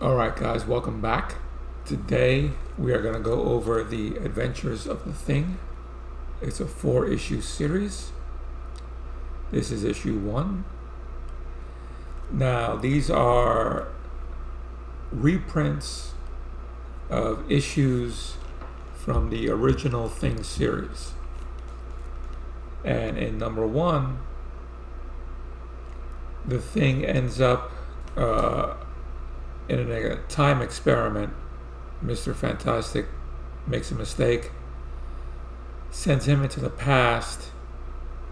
Alright, guys, welcome back. Today we are going to go over the Adventures of the Thing. It's a 4-issue series. This is issue 1. Now, these are reprints of issues from the original Thing series. And in number 1, the Thing ends up in a time experiment. Mr. Fantastic makes a mistake, sends him into the past,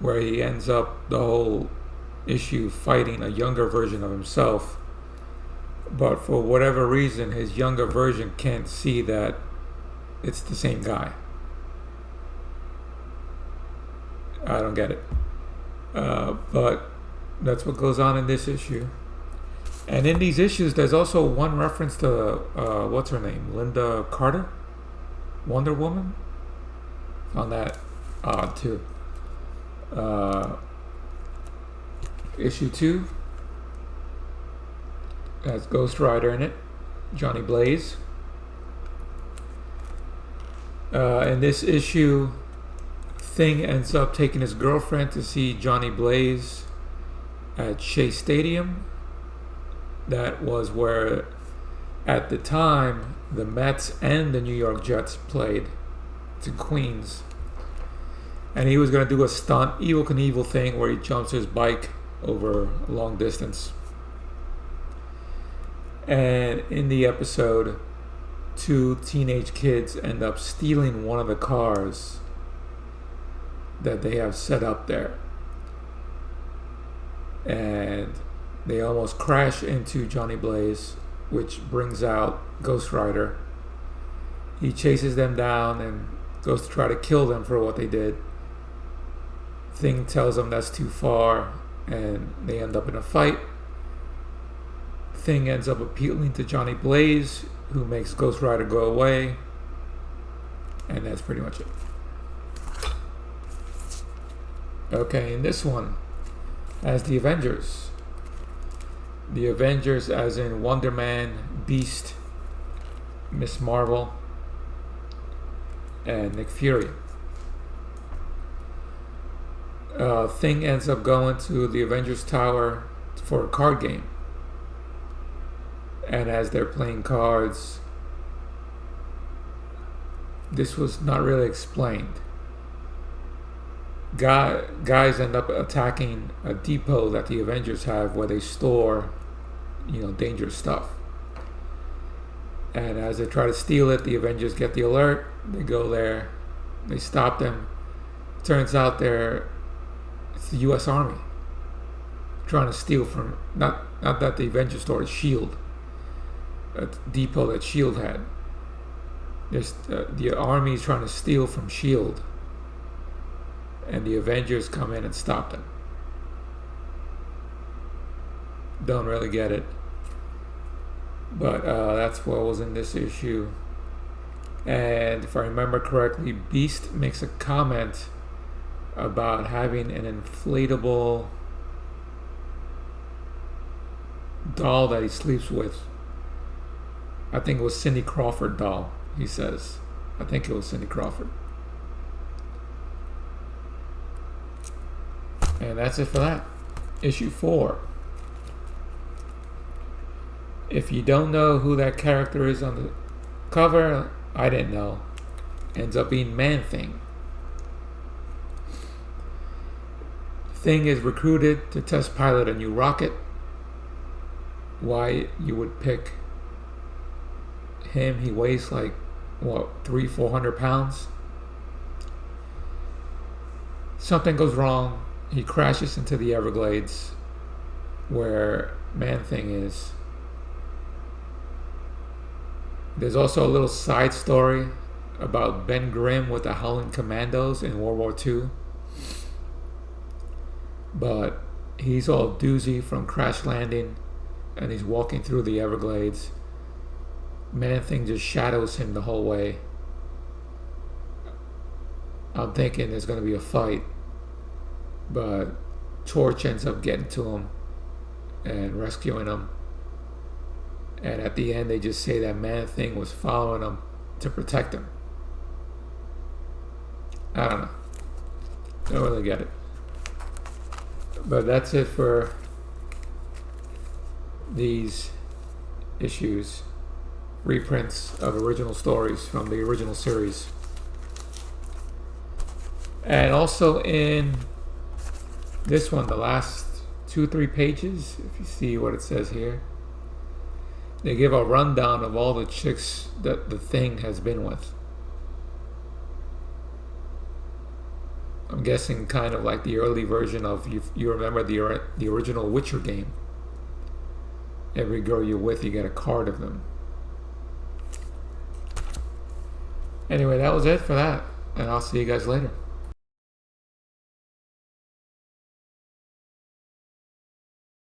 where he ends up the whole issue fighting a younger version of himself. But for whatever reason, his younger version can't see that it's the same guy. I don't get it. But that's what goes on in this issue. And in these issues, there's also one reference to, what's her name? Linda Carter? Wonder Woman? Found that odd, too. Issue 2 has Ghost Rider in it. Johnny Blaze. In this issue, Thing ends up taking his girlfriend to see Johnny Blaze at Shea Stadium. That was where, at the time, the Mets and the New York Jets played. It's in Queens. And he was going to do a stunt, Evel Knievel thing, where he jumps his bike over a long distance. And in the episode, 2 teenage kids end up stealing one of the cars that they have set up there. And they almost crash into Johnny Blaze, which brings out Ghost Rider. He chases them down and goes to try to kill them for what they did. Thing tells him that's too far, and they end up in a fight. Thing ends up appealing to Johnny Blaze, who makes Ghost Rider go away. And that's pretty much it. Okay, in this one, as the Avengers. The Avengers as in Wonder Man, Beast, Miss Marvel, and Nick Fury. Thing ends up going to the Avengers Tower for a card game. And as they're playing cards, this was not really explained. Guys end up attacking a depot that the Avengers have where they store, dangerous stuff. And as they try to steal it, the Avengers get the alert. They go there. They stop them. Turns out it's the U.S. Army trying to steal from, not that the Avengers store is S.H.I.E.L.D., a depot that S.H.I.E.L.D. had. The Army is trying to steal from S.H.I.E.L.D., and the Avengers come in and stop them. Don't really get it. But that's what was in this issue. And if I remember correctly, Beast makes a comment about having an inflatable doll that he sleeps with. I think it was Cindy Crawford doll, he says. I think it was Cindy Crawford. And that's it for that. Issue 4. If you don't know who that character is on the cover, I didn't know. Ends up being Man-Thing. Thing is recruited to test pilot a new rocket. Why you would pick him? He weighs like, 300-400 pounds. Something goes wrong. He crashes into the Everglades where Man-Thing is. There's also a little side story about Ben Grimm with the Howling Commandos in World War II. But he's all doozy from crash landing, and he's walking through the Everglades. Man-Thing just shadows him the whole way. I'm thinking there's going to be a fight. But Torch ends up getting to him and rescuing him. And at the end, they just say that Man-Thing was following him to protect him. I don't know. Don't really get it. But that's it for these issues. Reprints of original stories from the original series. And also in this one, the last 2-3 pages, if you see what it says here, they give a rundown of all the chicks that the Thing has been with. I'm guessing kind of like the early version of, you remember the original Witcher game. Every girl you're with, you get a card of them. Anyway, that was it for that, and I'll see you guys later.